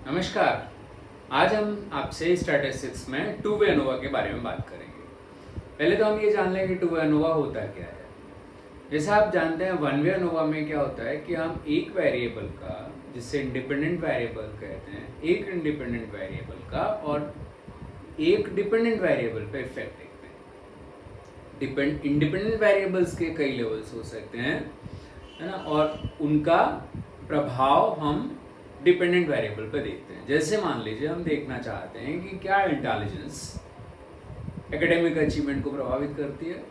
नमस्कार। आज हम आपसे स्टैटिस्टिक्स में टू वे एनोवा के बारे में बात करेंगे। पहले तो हम ये जान लें कि टू वे एनोवा होता क्या है। जैसे आप जानते हैं वन वे एनोवा में क्या होता है कि हम एक वेरिएबल का, जिससे इंडिपेंडेंट वेरिएबल कहते हैं, एक इंडिपेंडेंट वेरिएबल का और एक डिपेंडेंट वेरिएबल पे इफेक्ट देखते हैं। इंडिपेंडेंट वेरिएबल्स के कई लेवल्स हो सकते हैं, है ना, और उनका प्रभाव हम डिपेंडेंट वेरिएबल पे देखते हैं। जैसे मान लीजिए हम देखना चाहते हैं कि क्या इंटेलिजेंस एकेडमिक अचीवमेंट को प्रभावित करती है,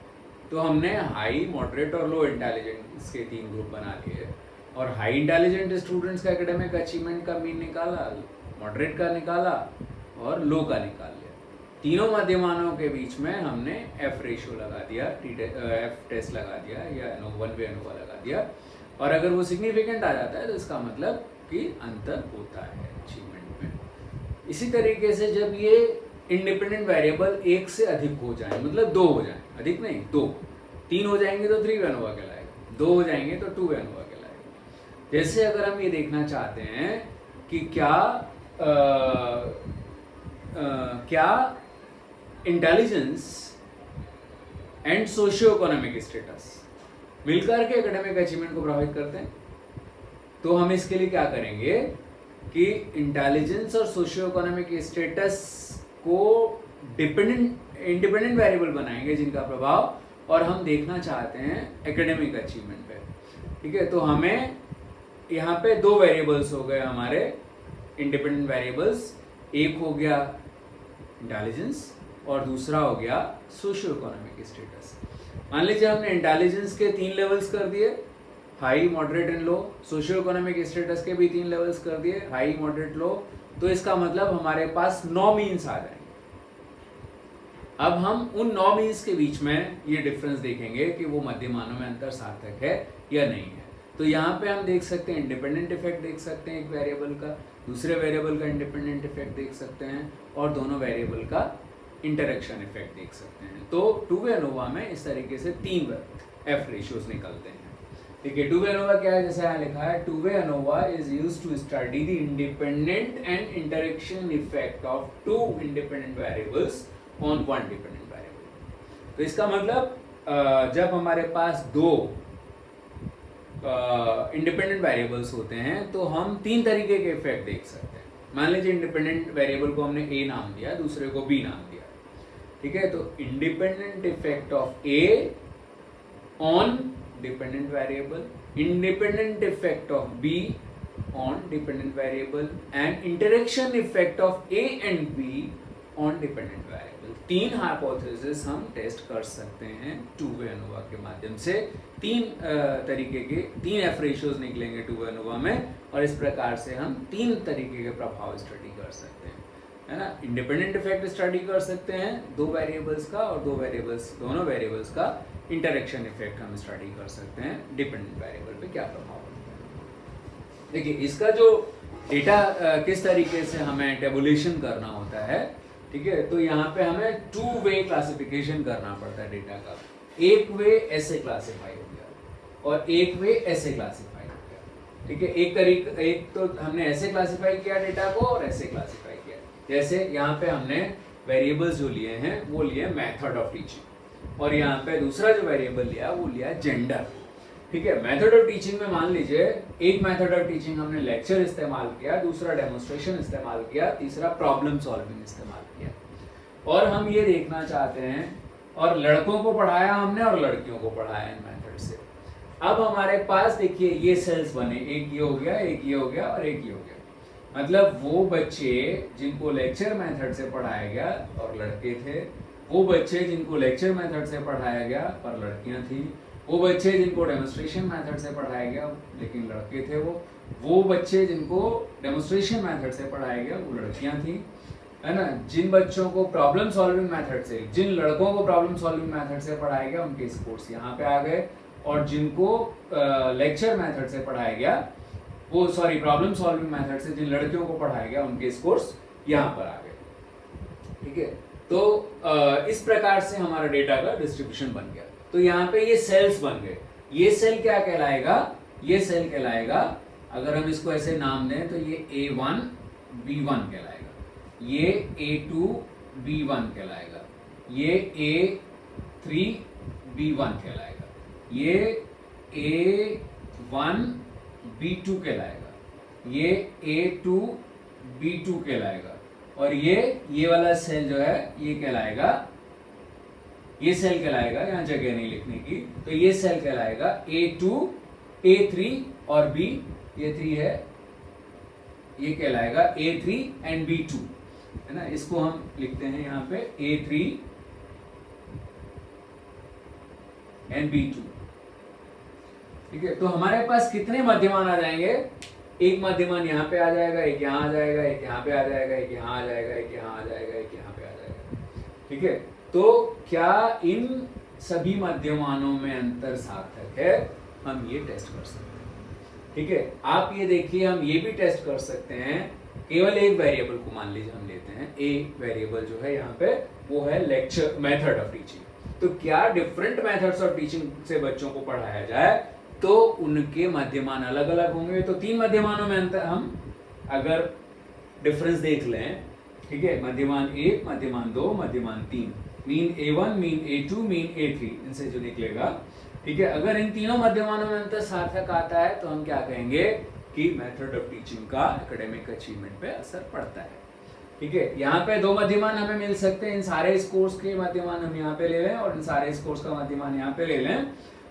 तो हमने हाई, मॉडरेट और लो इंटेलिजेंस के 3 ग्रुप बना लिए और हाई इंटेलिजेंट स्टूडेंट्स का एकेडमिक अचीवमेंट का मीन निकाला, मॉडरेट का निकाला और लो का निकाल लिया। तीनों मध्यमानों के बीच में हमने एफ रेशियो लगा दिया, एफ टेस्ट लगा दिया या वन वे एनोवा लगा दिया, और अगर वो सिग्निफिकेंट आ जाता है तो इसका मतलब कि अंतर होता है अचीवमेंट में। इसी तरीके से जब ये इंडिपेंडेंट वेरिएबल एक से अधिक हो जाए, मतलब 2 हो जाए, अधिक नहीं 2, 3 हो जाएंगे तो 3 वे एनोवा कहलाएगा, 2 हो जाएंगे तो 2 वे एनोवा कहलाएगा। जैसे अगर हम ये देखना चाहते हैं कि क्या intelligence and socio economic status मिलकर के एकेडमिक अचीवमेंट को प्रभावित करते हैं, तो हम इसके लिए क्या करेंगे कि इंटेलिजेंस और सोशियो इकोनॉमिक स्टेटस को इंडिपेंडेंट वेरिएबल बनाएंगे जिनका प्रभाव, और हम देखना चाहते हैं एकेडमिक अचीवमेंट पे। ठीक है, तो हमें यहाँ पे 2 वेरिएबल्स हो गए हमारे इंडिपेंडेंट वेरिएबल्स, एक हो गया इंटेलिजेंस और दूसरा हो गया सोशियो इकोनॉमिक स्टेटस। मान लीजिए हमने इंटेलिजेंस के 3 लेवल्स कर दिए, high, moderate and low. Socio economic status के भी 3 लेवल्स कर दिए, हाई, मॉडरेट, लो। तो इसका मतलब हमारे पास 9 मीन्स आ जाएंगे। अब हम उन 9 मीन्स के बीच में ये डिफरेंस देखेंगे कि वो मध्यमानों में अंतर सार्थक है या नहीं है। तो यहाँ पे हम देख सकते हैं इंडिपेंडेंट इफेक्ट देख सकते हैं एक वेरिएबल का, दूसरे वेरिएबल का इंडिपेंडेंट इफेक्ट देख सकते हैं, और दोनों वेरिएबल का इंटरेक्शन इफेक्ट देख सकते हैं। तो टू वे एनोवा में इस तरीके से 3 एफ रेशियोज निकलते हैं। ठीक है, टू वे एनोवा क्या है? जैसे यहाँ लिखा है, two way ANOVA is used to study the independent and interaction effect of 2 independent variables on 1 dependent variable. तो इसका मतलब जब हमारे पास 2 इंडिपेंडेंट वेरिएबल्स होते हैं तो हम 3 तरीके के इफेक्ट देख सकते हैं। मान लीजिए इंडिपेंडेंट वेरिएबल को हमने ए नाम दिया, दूसरे को बी नाम दिया। ठीक है, तो independent effect of A on dependent variable, independent effect of be on dependent variable and interaction effect of A and be on dependent variable. 3 hypothesis हम टेस्ट कर सकते हैं टू वे एनोवा के माध्यम से। 3 तरीके के 3 एफ रेशियोज निकलेंगे टू वे एनोवा में, और इस प्रकार से हम 3 तरीके के प्रभाव स्टडी कर सकते हैं, है ना। इंडिपेंडेंट इफेक्ट स्टडी कर सकते हैं 2 वेरिएबल्स का, और दोनों वेरिएबल्स का इंटरेक्शन इफेक्ट हम स्टडी कर सकते हैं डिपेंडेंट वेरिएबल पे क्या प्रभाव होता है। देखिए, इसका जो डेटा किस तरीके से हमें टेबुलेशन करना होता है, ठीक है, तो यहाँ पे हमें 2 वे क्लासिफिकेशन करना पड़ता है डेटा का। एक वे ऐसे क्लासिफाई हो गया और एक वे ऐसे क्लासिफाई हो गया। ठीक है, एक तो हमने ऐसे क्लासिफाई किया डेटा को और ऐसे क्लासिफाई किया। जैसे यहाँ पे हमने वेरिएबल्स जो लिए हैं वो लिए मेथड ऑफ टीचिंग, और यहाँ पे दूसरा जो वेरिएबल लिया वो लिया जेंडर। ठीक है, मेथड ऑफ टीचिंग में मान लीजिए एक मेथड ऑफ टीचिंग हमने लेक्चर इस्तेमाल किया, दूसरा डेमोन्स्ट्रेशन इस्तेमाल किया, तीसरा प्रॉब्लम सॉल्विंग इस्तेमाल किया, और हम ये देखना चाहते हैं, और लड़कों को पढ़ाया हमने और लड़कियों को पढ़ाया इन मेथड से। अब हमारे पास देखिए ये सेल्स बने, एक ये हो गया, एक ये हो गया और एक ये हो गया। मतलब वो बच्चे जिनको लेक्चर मेथड से पढ़ाया गया और लड़के थे, वो बच्चे जिनको लेक्चर मेथड से पढ़ाया गया और लड़कियां थी, वो बच्चे जिनको डेमोन्स्ट्रेशन मेथड से पढ़ाया गया लेकिन लड़के थे, वो बच्चे जिनको डेमोन्स्ट्रेशन मेथड से पढ़ाया गया वो लड़कियां थी, है ना। जिन बच्चों को प्रॉब्लम सॉल्विंग मेथड से, जिन लड़कों को प्रॉब्लम सॉल्विंग मेथड से पढ़ाया गया उनके स्कोर्स यहाँ पे आ गए, और जिनको लेक्चर मेथड से पढ़ाया गया प्रॉब्लम सॉल्विंग मेथड से जिन लड़कियों को पढ़ाया गया उनके स्कोर्स यहाँ पर आ गए। ठीक है, तो इस प्रकार से हमारा डेटा का डिस्ट्रीब्यूशन बन गया। तो यहाँ पे ये सेल्स बन गए। ये सेल क्या कहलाएगा? ये सेल कहलाएगा, अगर हम इसको ऐसे नाम दें तो ये A1 B1 कहलाएगा, ये A2 B1 कहलाएगा, ये A3 B1 कहलाएगा, ये A1 B2 कहलाएगा, ये A2 B2 कहलाएगा, और ये वाला सेल जो है ये कहलाएगा, ये सेल कहलाएगा, यहां जगह नहीं लिखने की, तो ये सेल कहलाएगा A2 A3 और B, ये 3 है, ये कहलाएगा A3 एंड B2 है ना। इसको हम लिखते हैं यहाँ पे A3 एंड B2। ठीक है, तो हमारे पास कितने मध्यमान आ जाएंगे? एक मध्यमान यहाँ पे आ जाएगा, एक यहाँ आ जाएगा, एक यहाँ पे आ जाएगा, एक यहाँ आ जाएगा, एक यहाँ आ जाएगा, एक यहाँ पे आ जाएगा। ठीक है, तो क्या इन सभी मध्यमानों में अंतर सार्थक है? हम ये टेस्ट कर सकते हैं। ठीक है, आप ये देखिए, हम ये भी टेस्ट कर सकते हैं, केवल एक वेरिएबल को मान लीजिए हम लेते हैं, एक वेरिएबल जो है यहाँ पे वो है लेक्चर मेथड ऑफ टीचिंग। तो क्या डिफरेंट मेथड्स ऑफ टीचिंग से बच्चों को पढ़ाया जाए तो उनके मध्यमान अलग अलग होंगे। तो 3 मध्यमानों में अंतर, हम अगर डिफरेंस देख लें, ठीक है, मध्यमान 1, मध्यमान 2, मध्यमान 3, mean A1, mean A2, mean A3, इनसे जो निकलेगा, ठीक है, अगर इन तीनों मध्यमानों में अंतर सार्थक आता है तो हम क्या कहेंगे कि मेथड ऑफ टीचिंग का एकेडमिक अचीवमेंट पे असर पड़ता है। ठीक है, यहाँ पे 2 मध्यमान हमें मिल सकते हैं, इन सारे स्कोर्स के मध्यमान हम यहाँ पे ले लें और इन सारे स्कोर्स का मध्यमान यहाँ पे ले लें,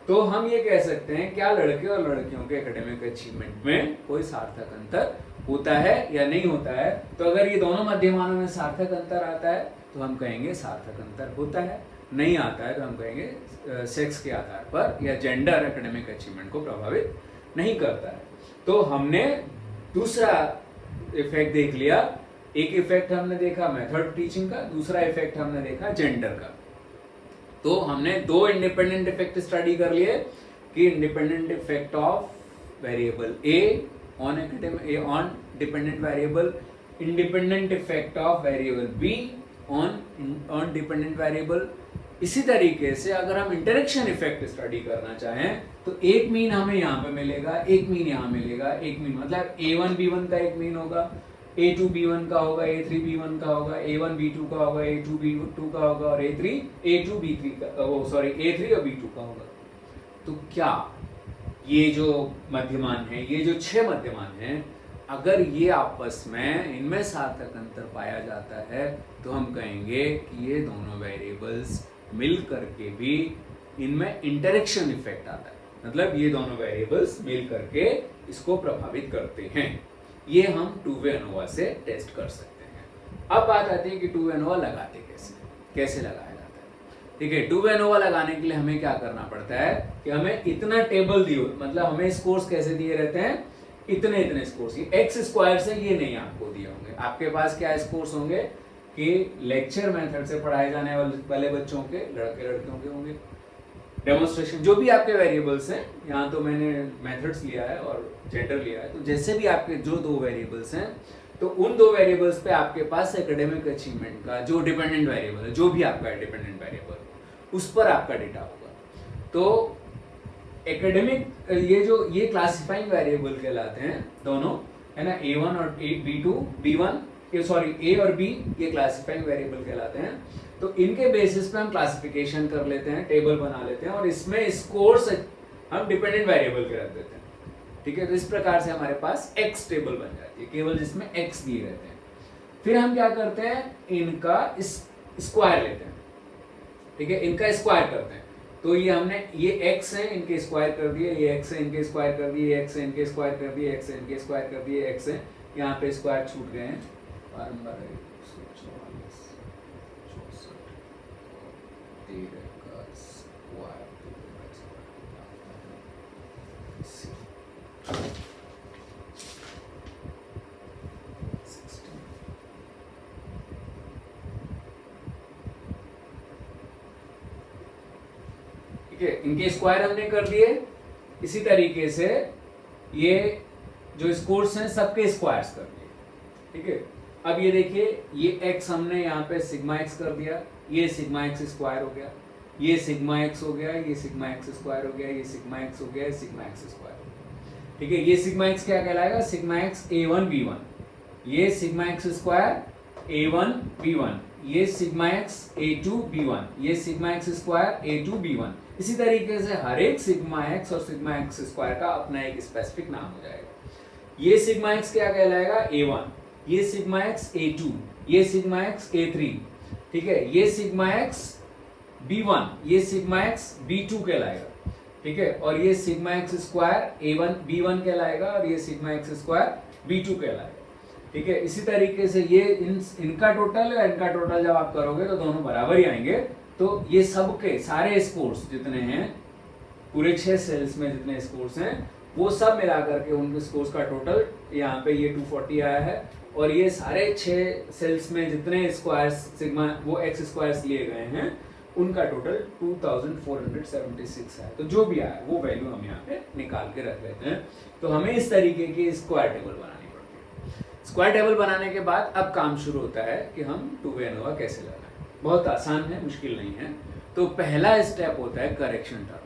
तो हम ये कह सकते हैं क्या लड़के और लड़कियों के एकेडमिक अचीवमेंट में कोई सार्थक अंतर होता है या नहीं होता है। तो अगर ये दोनों मध्यमानों में सार्थक अंतर आता है तो हम कहेंगे सार्थक अंतर होता है, नहीं आता है तो हम कहेंगे सेक्स के आधार पर या जेंडर एकेडमिक अचीवमेंट को प्रभावित नहीं करता है। तो हमने दूसरा इफेक्ट देख लिया, एक इफेक्ट हमने देखा मेथड टीचिंग का, दूसरा इफेक्ट हमने देखा जेंडर का। तो हमने 2 इंडिपेंडेंट इफेक्ट स्टडी कर लिए कि independent effect of variable A on on dependent variable, independent effect of variable B on dependent variable. इसी तरीके से अगर हम इंटरेक्शन इफेक्ट स्टडी करना चाहें तो एक मीन हमें यहाँ पे मिलेगा, एक मीन यहाँ मिलेगा, एक मीन मतलब A1 B1 का एक मीन होगा, A2 B1 का होगा, A3 B1 का होगा, A1 B2 का होगा, A2 B2 का होगा और A2 B3 का, वो सॉरी A3 और B2 का होगा। तो क्या ये जो मध्यमान है, ये जो 6 मध्यमान हैं, अगर ये आपस में इनमें सार्थक अंतर पाया जाता है तो हम कहेंगे कि ये दोनों वेरिएबल्स मिल करके भी इनमें इंटरेक्शन इफेक्ट आता है, मतलब ये दोनों वेरिएबल्स मिल करके इसको प्रभावित करते हैं। ये हम 2-वे एनोवा से टेस्ट कर सकते हैं। अब बात आती है कि 2-वे एनोवा लगाते कैसे लगाया जाता है। ठीक है, 2-वे एनोवा लगाने के लिए हमें क्या करना पड़ता है कि हमें इतना टेबल दिए, मतलब हमें स्कोर्स कैसे दिए रहते हैं, इतने स्कोर्स, ये एक्स स्क्वायर से ये नहीं आपको दिए होंगे। आपके पास क्या स्कोर्स होंगे कि लेक्चर मेथड से पढ़ाए जाने वाले बच्चों के, लड़के लड़कियों के होंगे, डेमोन्स्ट्रेशन जो भी आपके वेरिएबल्स हैं, यहाँ तो मैंने मेथड्स लिया है और जेंडर लिया है, तो जैसे भी आपके जो 2 वेरिएबल्स हैं तो उन 2 वेरिएबल्स पे आपके पास एकेडमिक अचीवमेंट का जो डिपेंडेंट वेरिएबल है, जो भी आपका डिपेंडेंट वेरिएबल, उस पर आपका डेटा होगा। तो एकेडमिक ये क्लासिफाइंग वेरिएबल कहलाते हैं दोनों, है ना, A1 और B1, A और B, ये क्लासिफाइंग वेरिएबल कहलाते हैं। तो इनके बेसिस पे हम क्लासिफिकेशन कर लेते हैं, टेबल बना लेते हैं और इसमें स्कोर्स हम डिपेंडेंट वेरिएबल के रख देते हैं। ठीक है, तो इस प्रकार से हमारे पास X टेबल बन जाती है, केवल जिसमें X दिए रहते हैं। फिर हम क्या करते हैं, इनका स्क्वायर लेते हैं। ठीक है, इनका स्क्वायर करते हैं। तो ये हमने, ये X है, इनके स्क्वायर कर दिए, ये X है, इनके स्क्वायर कर दिए, ये X है, इनके स्क्वायर कर दिए, X है, इनके स्क्वायर कर दिए, X है, यहाँ पे स्क्वायर छूट गए हैं बारम्बार, 13 का स्क्वायर, ठीक है, इनके स्क्वायर हमने कर दिए। इसी तरीके से ये जो स्कोर्स हैं सबके स्क्वायर्स कर दिए। ठीक है, अब ये देखिए, ये x हमने यहाँ पे सिग्मा x कर दिया, ये सिग्मा x स्क्वायर हो गया, ये सिग्मा x हो गया, ये सिग्मा x स्क्वायर हो गया, ये सिग्मा x हो गया, ये सिग्मा x स्क्वायर हो गया। ठीक है, ये सिग्मा x क्या कहलाएगा, सिग्मा x A1 B1, ये sigma x square a1 b1, ये सिग्मा एक्स a2 b1, ये sigma x square a2 b1। इसी तरीके से हर एक सिग्मा एक्स और सिग्मा एक्स स्क्वायर का अपना एक स्पेसिफिक नाम हो जाएगा। ये सिग्मा एक्स क्या कहलाएगा a1, ये सिग्मा एक्स a2, ये सिग्मा एक्स a3, ठीक है, ये सिग्मा एक्स b1, ये सिग्मा एक्स b2 कहलाएगा, ठीक है, और ये sigma x square a1 b1 कहलाएगा और ये सिग्मा एक्स स्क्वायर b2 कहलाएगा, ठीक है। इसी तरीके से ये इनका टोटल या इनका टोटल जब आप करोगे तो दोनों बराबर ही आएंगे। तो ये सब के सारे स्कोर्स जितने हैं पूरे 6 सेल्स में जितने स्कोर्स हैं वो सब मिला करके उनके स्कोर्स का टोटल यहाँ पे ये 240 आया है। और ये सारे 6 सेल्स में जितने स्क्वायर्स सिग्मा वो एक्स स्क्वायर्स लिए गए हैं उनका टोटल 2476 है। तो जो भी आया वो वैल्यू हम यहाँ पे निकाल के रख लेते हैं। तो हमें इस तरीके की स्क्वायर टेबल बनानी पड़ती है। स्क्वायर टेबल बनाने के बाद अब काम शुरू होता है कि हम 2 वे एनोवा कैसे लगाएं। बहुत आसान है, मुश्किल नहीं है। तो पहला स्टेप होता है करेक्शन टर्म,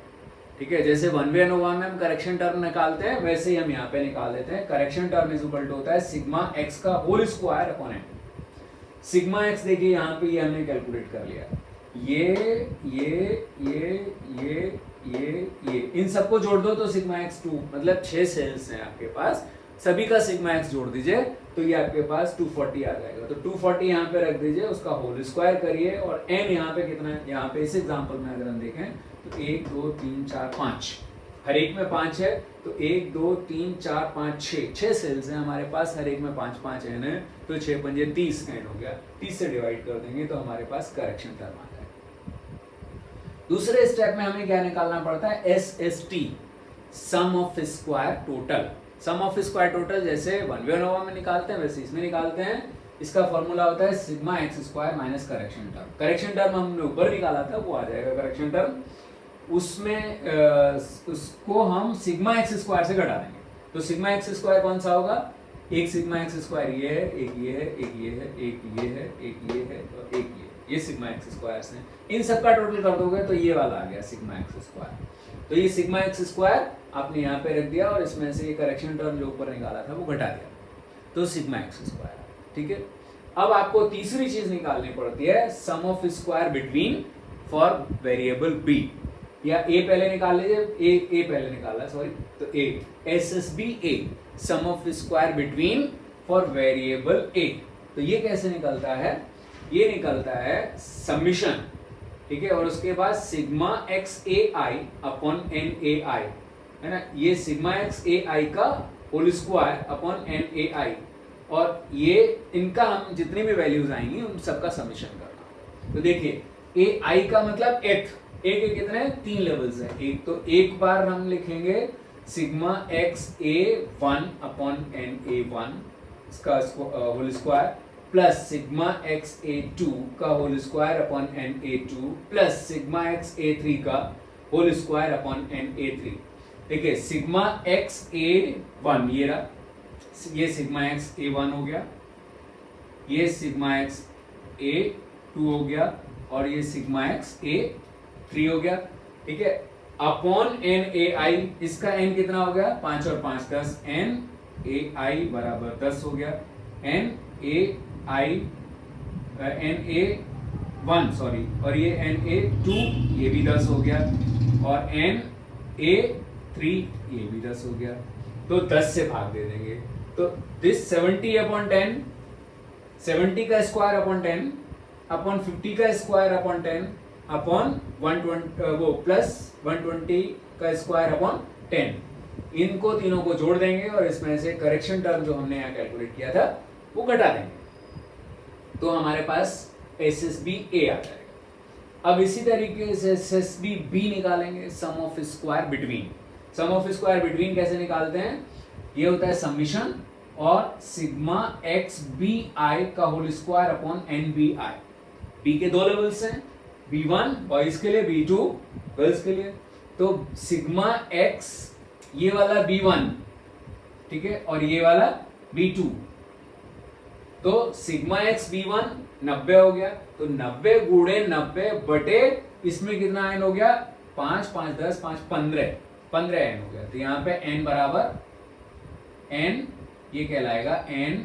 ठीक है। जैसे 1 वे एनोवा में हम करेक्शन टर्म निकालते हैं वैसे ही हम यहाँ पे निकाल देते हैं। Correction term is equal to होता है सिग्मा एक्स का whole square upon n. Sigma x देखिए यहाँ पे ये हमने कैलकुलेट कर लिया, ये इन सबको जोड़ दो तो सिग्मा एक्स 2, मतलब 6 सेल्स हैं आपके पास, सभी का सिग्मा एक्स जोड़ दीजिए तो ये आपके पास 240 आ जाएगा। तो 240 यहाँ पे रख दीजिए, उसका होल स्क्वायर करिए और n यहाँ पे कितना है, यहाँ पे इस एग्जांपल में अगर हम देखें तो 1 2 3 4 5, हर एक में 5 है। तो 1 2 3 4 5 6 सेल्स हैं हमारे पास, हर एक में 5 5 n है। तो 6 पंजे 30 n हो गया, 30 से डिवाइड कर देंगे तो हमारे पास करेक्शन टर्म आ जाएगा। दूसरे स्टेप में हमें क्या निकालना पड़ता है, SST, sum of square total. Sum of square total जैसे 1 वे एनोवा में निकालते हैं वैसे इसमें निकालते हैं। इसका फॉर्मूला होता है sigma x square minus correction term. Correction term हमने ऊपर निकाला था, वो आ जाएगा करेक्शन टर्म। उसमें उसको हम सिग्मा एक्स स्क्वायर से घटा देंगे। तो सिग्मा एक्स स्क्वायर कौन सा होगा, एक सिग्मा एक्स स्क्वायर ये है, एक ये है, एक ये है, एक ये है, एक ये है और एक ये सिग्मा एक्स स्क्वायर्स हैं। इन सब का टोटल कर दोगे तो ये वाला आ गया सिग्मा एक्स स्क्वायर। तो ये सिग्मा एक्स स्क्वायर आपने यहाँ पे रख दिया और इसमें से ये करेक्शन टर्म जो ऊपर निकाला था वो घटा दिया, तो सिग्मा एक्स स्क्वायर, ठीक है। अब आपको तीसरी चीज निकालनी पड़ती है sum of square between for variable B, या ए पहले निकाल लीजिए, ए पहले निकाला सॉरी, तो A SSB A, sum of square between for variable A. तो ये कैसे निकलता है, ये निकलता है समिशन, ठीक है, और उसके बाद sigma X A I upon N A I, है ना, ये सिग्मा एक्स ए आई का whole square upon N A I, और ये इनका हम जितनी भी वैल्यूज आएंगी उन सबका समिशन करना। तो देखिए ए आई का मतलब एथ, ए के कितने 3 लेवल्स हैं। एक तो एक बार हम लिखेंगे sigma X A 1 upon N ए 1 इसका whole square plus sigma X A 2 का whole square upon N A 2 plus sigma X A 3 का whole square upon N A 3, ठीक है। सिग्मा एक्स ए 1 ये रहा, ये सिग्मा एक्स ए 1 हो गया, ये सिग्मा एक्स ए 2 हो गया और ये सिग्मा एक्स ए 3 हो गया, ठीक है, अपॉन एन ए आई। इसका एन कितना हो गया, 5 और 5 10, एन ए आई बराबर 10 हो गया। N A i n A 1 sorry, और ये एन ए 2 ये भी 10 हो गया, और एन ए 3 ये भी 10 हो गया। तो 10 से भाग दे देंगे, तो दिस 70 अपॉन 10, 70 का स्क्वायर अपॉन 10 अपॉन 50 का स्क्वायर अपॉन 10 अपॉन 120 वो प्लस 120 का स्क्वायर अपॉन 10। इनको तीनों को जोड़ देंगे और इसमें से करेक्शन टर्म जो हमने यहाँ कैलकुलेट किया था वो घटा देंगे, तो हमारे पास SSB A आ जाएगा। अब इसी तरीके से SSB B निकालेंगे, sum of square between. Sum of square between कैसे निकालते हैं, ये होता है समिशन और सिग्मा एक्स बी आई का whole square upon n b i. B के 2 लेवल्स हैं, B1 बॉयज के लिए, B2 गर्ल्स के लिए। तो सिग्मा एक्स ये वाला B1, ठीक है, और ये वाला B2। तो सिग्मा एक्स B1 90 हो गया, तो 90 गुणे 90 बटे इसमें कितना n हो गया, 5 5 10 5 15 n हो गया। तो यहाँ पे n बराबर n ये कहलाएगा n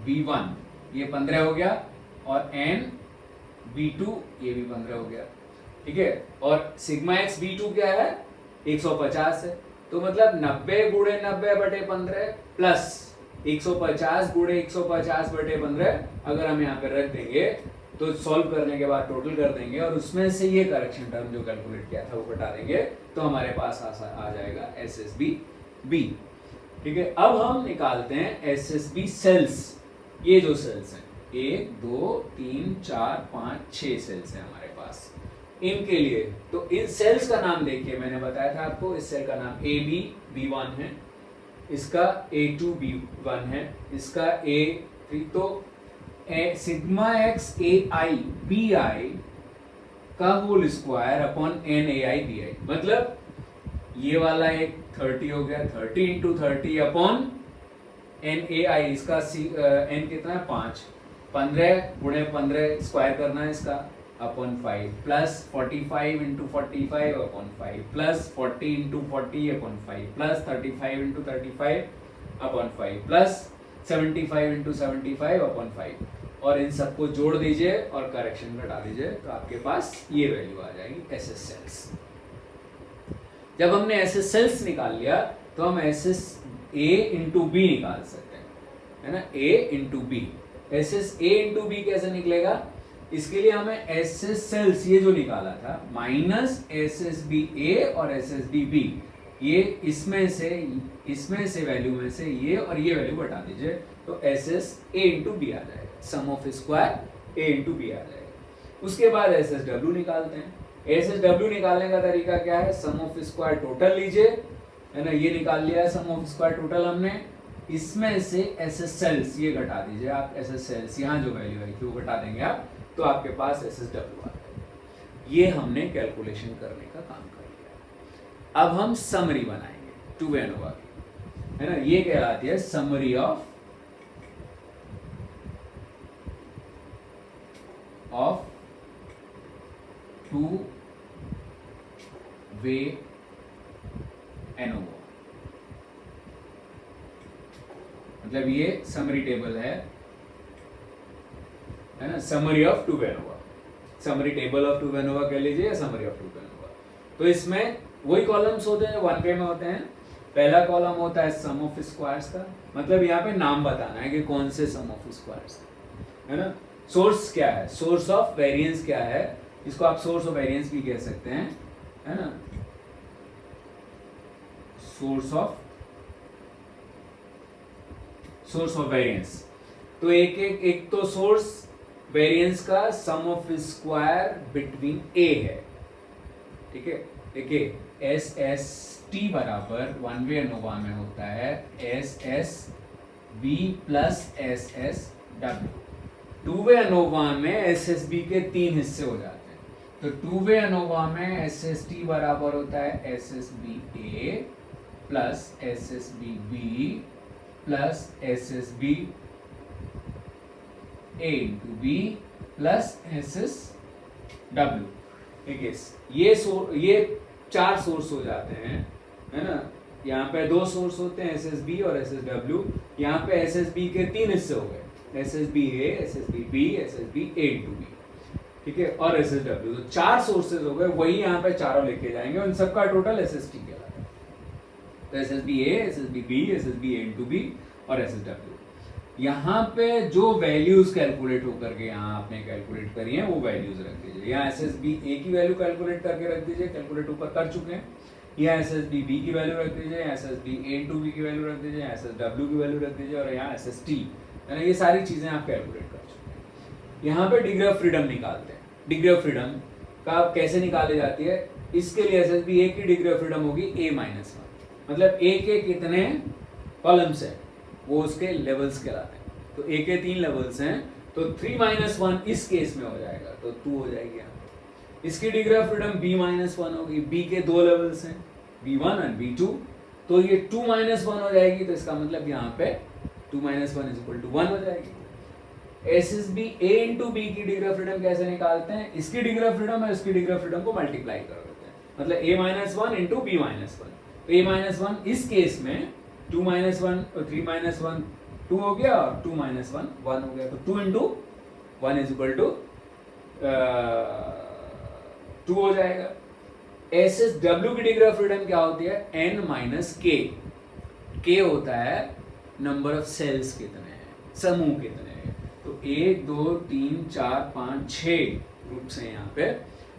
B1 ये 15 हो गया, और n B2 ये भी 15 हो गया, ठीक है। और सिग्मा एक्स B2 क्या है, 150 है, तो मतलब 90 गुणे 90 बटे 15 प्लस 150 गुणे 150 बटे 15 अगर हम यहाँ पे रख देंगे तो सॉल्व करने के बाद टोटल कर देंगे और उसमें से ये करेक्शन टर्म जो कैलकुलेट किया था वो घटा देंगे, तो हमारे पास आ जाएगा SSB B, ठीक है। अब हम निकालते हैं SSB सेल्स। ये जो सेल्स हैं 1 2 3 4 5 6 सेल्स हैं हमारे पास, इनके लिए तो इन सेल्स का नाम देखिए, मैंने बताया था आपको, इस सेल का नाम AB B1 है, इसका A2 B1 है, इसका A3, तो सिग्मा एक्स AI BI का whole square upon NAI BI, मतलब ये वाला एक 30 हो गया, 30 इंटू 30 अपॉन NAI, इसका N कितना है 5, 15 गुणे 15 स्क्वायर करना है इसका upon 5 plus 45 into 45 upon 5 plus 40 into 40 upon 5 plus 35 into 35 upon 5 plus 75 into 75 upon 5, और इन सबको जोड़ दीजिए और करेक्शन घटा दीजिए, तो आपके पास ये वैल्यू आ जाएगी SS सेल्स। जब हमने SS सेल्स निकाल लिया तो हम SS A इंटू बी निकाल सकते हैं, है ना, A into B. SS A into B कैसे निकलेगा, इसके लिए हमें SS सेल्स ये जो निकाला था माइनस SSB A और SSB B, ये इसमें से वैल्यू में से ये और ये वैल्यू घटा दीजिए, तो SS A इंटू बी आ जाएगा, sum of square A into B आ जाएगा। उसके बाद SSW निकालते हैं। SSW निकालने का तरीका क्या है, सम ऑफ स्क्वायर टोटल लीजिए, है ना, ये निकाल लिया है सम ऑफ स्क्वायर टोटल हमने, इसमें से SS सेल्स ये घटा दीजिए आप, SS सेल्स यहाँ जो वैल्यू है वो घटा देंगे आप, तो आपके पास SSW आ जाएगा। ये हमने कैलकुलेशन करने का काम कर लिया। अब हम समरी बनाएंगे टू वे एनोवा की, है ना, ये कहलाती है summary of to way ANOVA, मतलब ये समरी टेबल है ना, summary of to way ANOVA, summary table of to way ANOVA कह लीजिए या summary of to way ANOVA. तो इसमें वही कॉलम्स होते हैं जो 1 वे में होते हैं। पहला कॉलम होता है सम ऑफ स्क्वायर्स का, मतलब यहाँ पे नाम बताना है कि कौन से सम ऑफ स्क्वायर्स है ना। सोर्स क्या है, सोर्स ऑफ वेरिएंस क्या है, इसको आप सोर्स ऑफ वेरिएंस भी कह सकते हैं, है ना, सोर्स ऑफ वेरिएंस। तो एक तो सोर्स वेरिएंस का सम ऑफ स्क्वायर बिटवीन ए है, ठीक है। देखिए SST बराबर 1 वे एनोवा में होता है SSB प्लस SSW। 2 वे एनोवा में SSB के 3 हिस्से हो जाते हैं, तो 2 वे एनोवा में SST बराबर होता है SSBA plus SSBB plus SSBA into B plus SSW, ठीक है। ये 4 सोर्स हो जाते हैं, है ना। यहाँ पे 2 सोर्स होते हैं SSB और SSW, यहाँ पे SSB के 3 हिस्से हो गए, SSBA, SSBB, SSBA into B, ठीक है, और SSW, तो 4 सोर्सेज हो गए, वही यहाँ पे चारों लेके जाएंगे, उन सबका टोटल SST कहलाता है। तो SSBA, SSBB, SSBA into B और SSW, यहाँ पे जो वैल्यूज कैलकुलेट होकर के यहाँ आपने कैलकुलेट करी है वो वैल्यूज रख दीजिए। यहाँ SSBA की वैल्यू कैलकुलेट करके रख दीजिए, कैलकुलेट ऊपर कर चुके हैं। यहाँ SSBB की वैल्यू रख दीजिए, यहाँ SSBA इंटू B की वैल्यू रख दीजिए, यहाँ SSW की वैल्यू रख दीजिए, और यहाँ SST, है ना, ये सारी चीजें आप कैलकुलेट कर चुके हैं। यहाँ पे डिग्री ऑफ फ्रीडम निकालते हैं। डिग्री ऑफ फ्रीडम का कैसे निकाली जाती है, इसके लिए SSBA की डिग्री ऑफ फ्रीडम होगी A-1, मतलब A के कितने कॉलम्स है वो उसके लेवल्स कहलाते हैं। तो A के 3 लेवल्स हैं, तो 3-1 इस केस में हो जाएगा, तो 2 हो जाएगी यहाँ पे। इसकी डिग्री ऑफ फ्रीडम B-1 होगी, B के 2 लेवल्स हैं, B1 और B2, तो ये 2-1 हो जाएगी, तो इसका मतलब यहाँ पे 2-1 = 1 हो जाएगी। SSBA इंटू B की डिग्री ऑफ फ्रीडम कैसे निकालते हैं, इसकी डिग्री ऑफ फ्रीडम और इसकी डिग्री ऑफ फ्रीडम को मल्टीप्लाई कर देते हैं, मतलब A-1 इंटू B-1, तो A-1 इस केस में 2-1 और 3-1 2 हो गया और 2 माइनस 1 1 हो गया, तो 2 इंटू 1 इज इक्वल टू 2 हो जाएगा। एस एस डब्ल्यू की डिग्री ऑफ फ्रीडम क्या होती है, एन माइनस के। के होता है नंबर ऑफ सेल्स कितने हैं, समूह कितने हैं, तो 1 2 3 4 5 6 ग्रुप्स हैं यहाँ पे,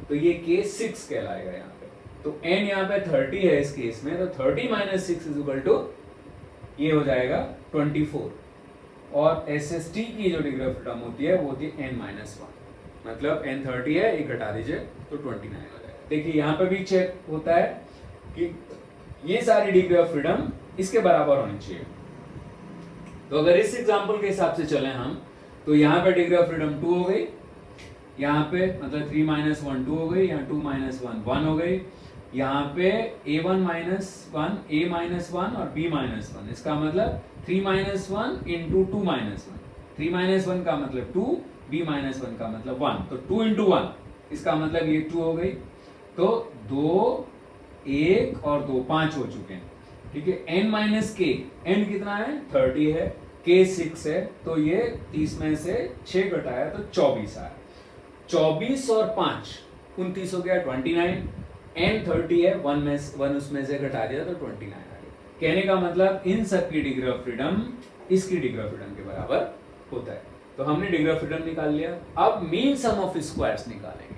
तो ये के 6 कहलाएगा यहाँ पे। तो एन यहाँ पे 30 है इस केस में, तो 30 माइनस 6 इज इक्वल टू ये हो जाएगा 24। और एस एस टी की जो डिग्री ऑफ फ्रीडम होती है वो होती है एन माइनस 1, मतलब एन 30 है, ये घटा दीजिए तो 29 हो जाएगा। देखिए यहाँ पे भी चेक होता है कि ये सारी डिग्री ऑफ फ्रीडम इसके बराबर होनी चाहिए। तो अगर इस एग्जांपल के हिसाब से चलें हम, तो यहाँ पे डिग्री ऑफ फ्रीडम 2 हो गई, यहाँ पे मतलब 3 माइनस 1 2 हो गई, यहाँ 2 माइनस 1 1 हो गई, यहाँ पे a1 माइनस 1 a माइनस 1 और b माइनस 1, इसका मतलब 3 माइनस 1 इंटू 2 माइनस 1, 3 माइनस 1 का मतलब 2, b माइनस 1 का मतलब 1, तो 2 इंटू 1, इसका मतलब ये 2 हो गई, तो 2 1 और 2 5 हो चुके हैं, ठीक है। n माइनस के, n कितना है 30 है, k 6 है, तो ये 30 में से 6 घटाया तो 24 आया, 24 और 5 29 हो गया 29, n 30 है, 1 उसमें से घटा दिया तो 29 आ गया। कहने का मतलब इन सब की डिग्री ऑफ फ्रीडम इसकी डिग्री ऑफ फ्रीडम के बराबर होता है। तो हमने डिग्री ऑफ फ्रीडम निकाल लिया। अब मीन सम ऑफ स्क्वायर्स निकालेंगे।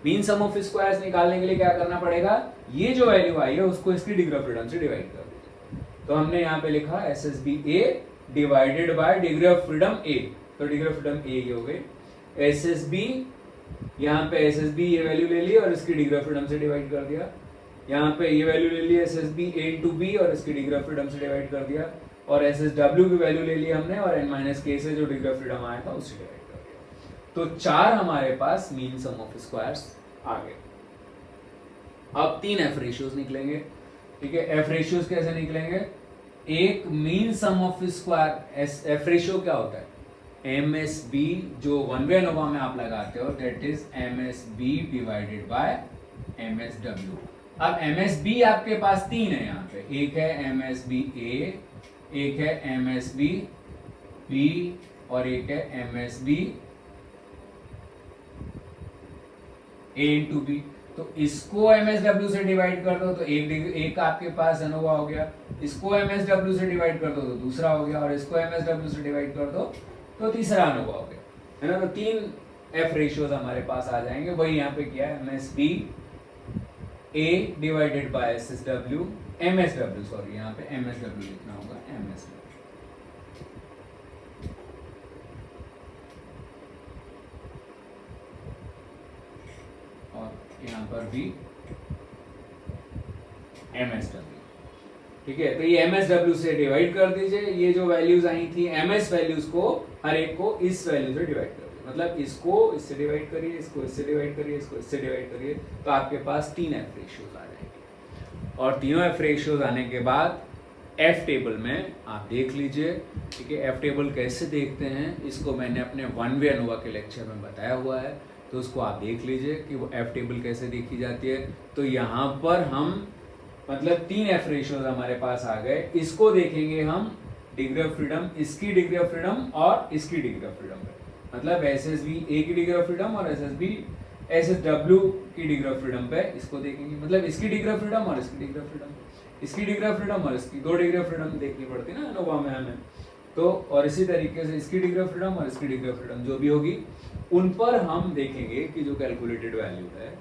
मीन सम ऑफ स्क्वायर्स निकालने के लिए क्या करना पड़ेगा, ये जो वैल्यू आई है उसको इसकी डिग्री ऑफ फ्रीडम से डिवाइड कर दीजिए। तो हमने यहाँ पे लिखा S S B A divided by degree of freedom A, तो डिग्री ऑफ फ्रीडम ए हो गई, एस एस बी यहाँ पे एस एस बी ये वैल्यू ले ली और इसकी डिग्री ऑफ फ्रीडम से डिवाइड कर दिया, यहाँ पे ये वैल्यू ले ली एस एस बी ए इंटू बी और इसकी डिग्री ऑफ फ्रीडम से डिवाइड कर दिया, और एस एस डब्ल्यू की वैल्यू ले ली हमने और एन माइनस के से जो डिग्री ऑफ फ्रीडम आया था उससे डिवाइड कर दिया। तो 4 हमारे पास मीन सम ऑफ स्क्वायर्स आ गए। अब 3 एफ रेशियोज निकलेंगे, ठीक है। एफ रेशियोज कैसे निकलेंगे, एक mean sum of square F ratio क्या होता है, एम एस बी जो 1/ANOVA में आप लगाते हो that is M S B divided by M S W. अब एम एस बी आपके पास 3 है यहाँ पे, एक है एम एस बी ए, एक है एम एस बी बी और एक है एम एस बी ए इंटू बी। तो इसको एम एस डब्ल्यू से डिवाइड कर दो तो एक आपके पास एनोवा हो गया, इसको एम एस डब्ल्यू से डिवाइड कर दो तो दूसरा हो गया, और इसको एम एस डब्ल्यू से डिवाइड कर दो तो तीसरा एनोवा हो गया, है ना। तो 3 एफ रेशियोज हमारे पास आ जाएंगे। वही यहाँ पे किया है, M S B A divided by S S W, M S W sorry, यहाँ पे एम एस डब्ल्यू लिखना होगा, एम एस डब्ल्यू। और यहाँ पर भी एम एस डब्ल्यू, ठीक है। तो ये एम एस डब्ल्यू से डिवाइड कर दीजिए, ये जो वैल्यूज आई थी एम एस वैल्यूज को हर एक को इस वैल्यू से डिवाइड कर दीजिए, मतलब इसको इससे डिवाइड करिए, इसको इससे डिवाइड करिए, इसको इससे डिवाइड करिए, तो आपके पास 3 एफ रेशियोज आ जाएंगे। और तीनों एफ रेशियोज आने के बाद एफ टेबल में आप देख लीजिए, ठीक है। एफ टेबल कैसे देखते हैं इसको मैंने अपने 1 वे ANOVA के लेक्चर में बताया हुआ है, तो उसको आप देख लीजिए कि वो एफ टेबल कैसे देखी जाती है। तो यहाँ पर हम मतलब 3 एफ रेशियोज हमारे पास आ गए, इसको देखेंगे हम डिग्री ऑफ फ्रीडम, इसकी डिग्री ऑफ फ्रीडम और इसकी डिग्री ऑफ फ्रीडम पे, मतलब एस एस बी ए की डिग्री ऑफ फ्रीडम और एस एस डब्ल्यू की डिग्री ऑफ फ्रीडम पे इसको देखेंगे, मतलब इसकी डिग्री ऑफ फ्रीडम और इसकी डिग्री ऑफ फ्रीडम, इसकी डिग्री ऑफ फ्रीडम और इसकी 2 डिग्री ऑफ फ्रीडम देखनी पड़ती है ना ANOVA में हमें। तो और इसी तरीके से इसकी डिग्री ऑफ फ्रीडम और इसकी डिग्री ऑफ फ्रीडम जो भी होगी उन पर हम देखेंगे कि जो कैलकुलेटेड वैल्यू है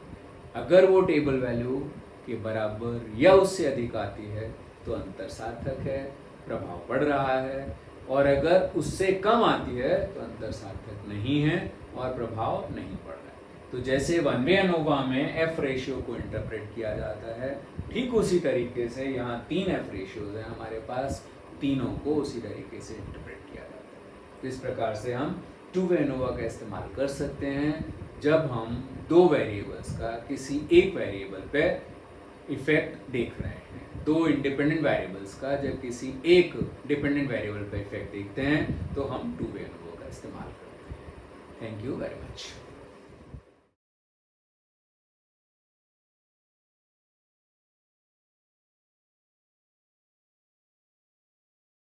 अगर वो टेबल वैल्यू के बराबर या उससे अधिक आती है तो अंतर सार्थक है, प्रभाव पड़ रहा है, और अगर उससे कम आती है तो अंतर सार्थक नहीं है और प्रभाव नहीं पड़ रहा है। तो जैसे 1 वे ANOVA में एफ रेशियो को इंटरप्रेट किया जाता है, ठीक उसी तरीके से यहाँ 3 एफ रेशियोज हैं हमारे पास, तीनों को उसी तरीके से इंटरप्रेट किया जाता है। तो इस प्रकार से हम 2 वे ANOVA का इस्तेमाल कर सकते हैं जब हम 2 वेरिएबल्स का किसी एक वेरिएबल पे इफेक्ट देख रहे हैं, 2 इंडिपेंडेंट वेरिएबल्स का जब किसी एक डिपेंडेंट वेरिएबल पे इफेक्ट देखते हैं तो हम 2 वे ANOVA का इस्तेमाल करते हैं। Thank you very much.